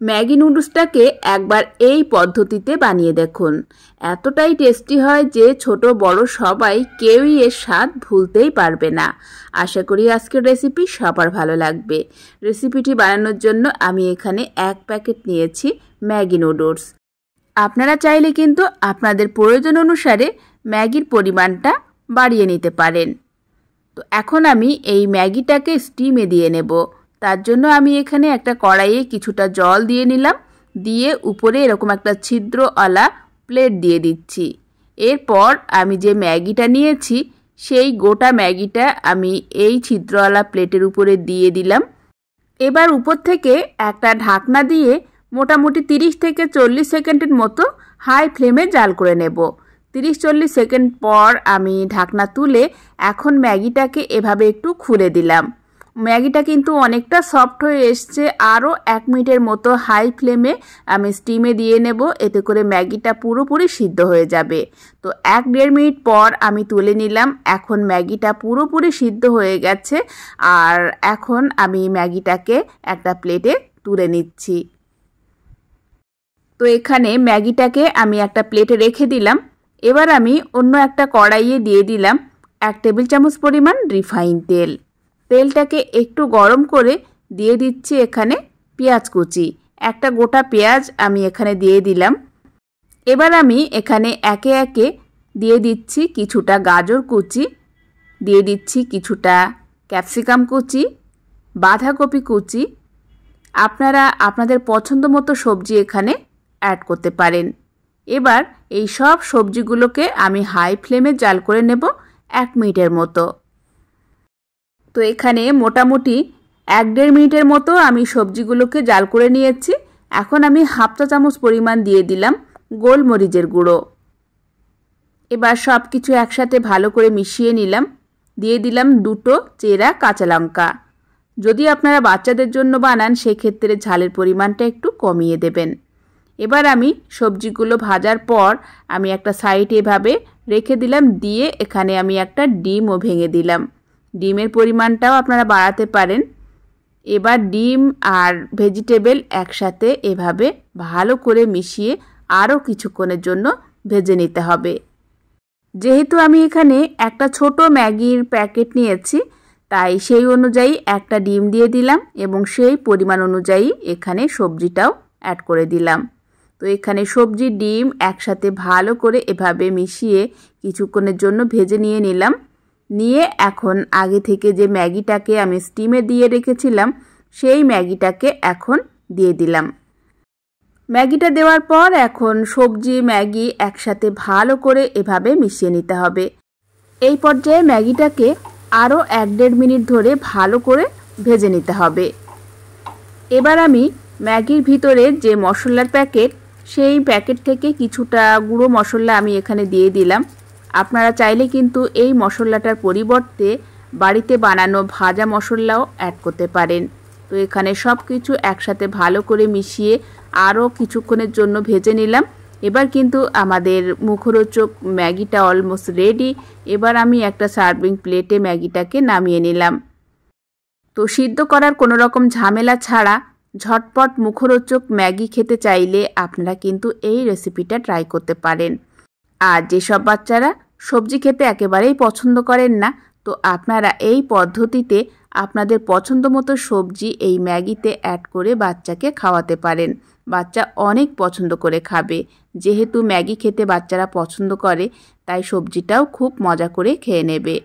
Maggi নুডলসটাকে একবার এই পদ্ধতিতে বানিয়ে দেখুন। এতটাই টেস্টি হয় যে ছোট বড় সবাই কেউই এর স্বাদ ভুলতেই পারবে না। আশা করি আজকের রেসিপি সবার ভালো লাগবে। রেসিপিটি বানানোর জন্য আমি এখানে 1 প্যাকেট নিয়েছি ম্যাগি নুডলস। আপনারা চাইলে কিন্তু আপনাদের প্রয়োজন অনুসারে ম্যাগির পরিমাণটা বাড়িয়ে নিতে পারেন। তো এখন আমি এই ম্যাগিটাকে স্টিমে দিয়ে নেব। তার জন্য আমি এখানে একটা কড়াইয়ে কিছুটা জল দিয়ে নিলাম, দিয়ে উপরে এরকম একটা ছিদ্রওয়ালা প্লেট দিয়ে দিচ্ছি। এরপর আমি যে ম্যাগিটা নিয়েছি সেই গোটা ম্যাগিটা আমি এই ছিদ্রওয়ালা প্লেটের উপরে দিয়ে দিলাম। এবার উপর থেকে একটা ঢাকনা দিয়ে মোটামুটি 30 থেকে 40 সেকেন্ডের মতো হাই ফ্লেমে জাল করে নেব। 30-40 সেকেন্ড পর আমি ঢাকনা তুলে এখন ম্যাগিটাকে এভাবে একটু খুলে দিলাম। ম্যাগিটা কিন্তু অনেকটা সফট হয়ে এসছে। আরও 1 মিনিটের মতো হাই ফ্লেমে আমি স্টিমে দিয়ে নেব, এতে করে ম্যাগিটা পুরোপুরি সিদ্ধ হয়ে যাবে। তো 1-1.5 মিনিট পর আমি তুলে নিলাম। এখন ম্যাগিটা পুরোপুরি সিদ্ধ হয়ে গেছে। আর এখন আমি ম্যাগিটাকে একটা প্লেটে তুলে নিচ্ছি। তো এখানে ম্যাগিটাকে আমি একটা প্লেটে রেখে দিলাম। এবার আমি অন্য একটা কড়াইয়ে দিয়ে দিলাম 1 টেবিল চামচ পরিমাণ রিফাইন তেল। তেলটাকে একটু গরম করে দিয়ে দিচ্ছি এখানে পেঁয়াজ কুচি। একটা গোটা পেঁয়াজ আমি এখানে দিয়ে দিলাম। এবার আমি এখানে একে একে দিয়ে দিচ্ছি কিছুটা গাজর কুচি, দিয়ে দিচ্ছি কিছুটা ক্যাপসিকাম কুচি, বাঁধাকপি কুচি। আপনারা আপনাদের পছন্দ মতো সবজি এখানে অ্যাড করতে পারেন। এবার এই সব সবজিগুলোকে আমি হাই ফ্লেমে জাল করে নেব 1 মিনিটের মতো। তো এখানে মোটামুটি 1-1.5 মিনিটের মতো আমি সবজিগুলোকে জাল করে নিয়েছি। এখন আমি হাফ চা চামচ পরিমাণ দিয়ে দিলাম গোলমরিচের গুঁড়ো। এবার সব কিছু একসাথে ভালো করে মিশিয়ে নিলাম। দিয়ে দিলাম 2টো চেরা কাঁচা লঙ্কা। যদি আপনারা বাচ্চাদের জন্য বানান সেক্ষেত্রে ঝালের পরিমাণটা একটু কমিয়ে দেবেন। এবার আমি সবজিগুলো ভাজার পর আমি একটা সাইডে এভাবে রেখে দিলাম, দিয়ে এখানে আমি একটা ডিমও ভেঙে দিলাম। ডিমের পরিমাণটাও আপনারা বাড়াতে পারেন। এবার ডিম আর ভেজিটেবল একসাথে এভাবে ভালো করে মিশিয়ে আরও কিছুক্ষণের জন্য ভেজে নিতে হবে। যেহেতু আমি এখানে একটা ছোট ম্যাগির প্যাকেট নিয়েছি, তাই সেই অনুযায়ী একটা ডিম দিয়ে দিলাম এবং সেই পরিমাণ অনুযায়ী এখানে সবজিটাও অ্যাড করে দিলাম। তো এখানে সবজি ডিম একসাথে ভালো করে এভাবে মিশিয়ে কিছুক্ষণের জন্য ভেজে নিয়ে নিলাম। নিয়ে এখন আগে থেকে যে ম্যাগিটাকে আমি স্টিমে দিয়ে রেখেছিলাম সেই ম্যাগিটাকে এখন দিয়ে দিলাম। ম্যাগিটা দেওয়ার পর এখন সবজি ম্যাগি একসাথে ভালো করে এভাবে মিশিয়ে নিতে হবে। এই পর্যায়ে ম্যাগিটাকে আরও 1-1.5 মিনিট ধরে ভালো করে ভেজে নিতে হবে। এবার আমি ম্যাগির ভিতরে যে মশলার প্যাকেট সেই প্যাকেট থেকে কিছুটা গুঁড়ো মশলা আমি এখানে দিয়ে দিলাম। আপনারা চাইলে কিন্তু এই মশলাটার পরিবর্তে বাড়িতে বানানো ভাজা মশলাও অ্যাড করতে পারেন। তো এখানে সব কিছু একসাথে ভালো করে মিশিয়ে আরও কিছুক্ষণের জন্য ভেজে নিলাম। এবার কিন্তু আমাদের মুখরোচক ম্যাগিটা অলমোস্ট রেডি। এবার আমি একটা সার্ভিং প্লেটে ম্যাগিটাকে নামিয়ে নিলাম। তো সিদ্ধ করার কোনো রকম ঝামেলা ছাড়া ঝটপট মুখরোচক ম্যাগি খেতে চাইলে আপনারা কিন্তু এই রেসিপিটা ট্রাই করতে পারেন। আর যেসব বাচ্চারা সবজি খেতে একেবারেই পছন্দ করেন না, তো আপনারা এই পদ্ধতিতে আপনাদের পছন্দ মতো সবজি এই ম্যাগিতে অ্যাড করে বাচ্চাকে খাওয়াতে পারেন। বাচ্চা অনেক পছন্দ করে খাবে। যেহেতু ম্যাগি খেতে বাচ্চারা পছন্দ করে, তাই সবজিটাও খুব মজা করে খেয়ে নেবে।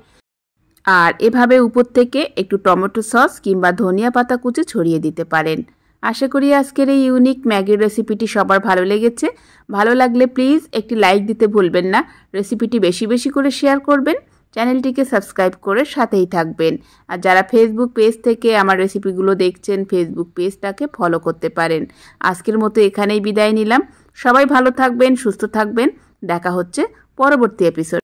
আর এভাবে উপর থেকে একটু টমেটো সস কিংবা ধনিয়া পাতা কুচি ছড়িয়ে দিতে পারেন। আশা করি আজকের এই ইউনিক ম্যাগির রেসিপিটি সবার ভালো লেগেছে। ভালো লাগলে প্লিজ একটি লাইক দিতে ভুলবেন না। রেসিপিটি বেশি বেশি করে শেয়ার করবেন। চ্যানেলটিকে সাবস্ক্রাইব করে সাথেই থাকবেন। আর যারা ফেসবুক পেজ থেকে আমার রেসিপিগুলো দেখছেন, ফেসবুক পেজটাকে ফলো করতে পারেন। আজকের মতো এখানেই বিদায় নিলাম। সবাই ভালো থাকবেন, সুস্থ থাকবেন। দেখা হচ্ছে পরবর্তী এপিসোড।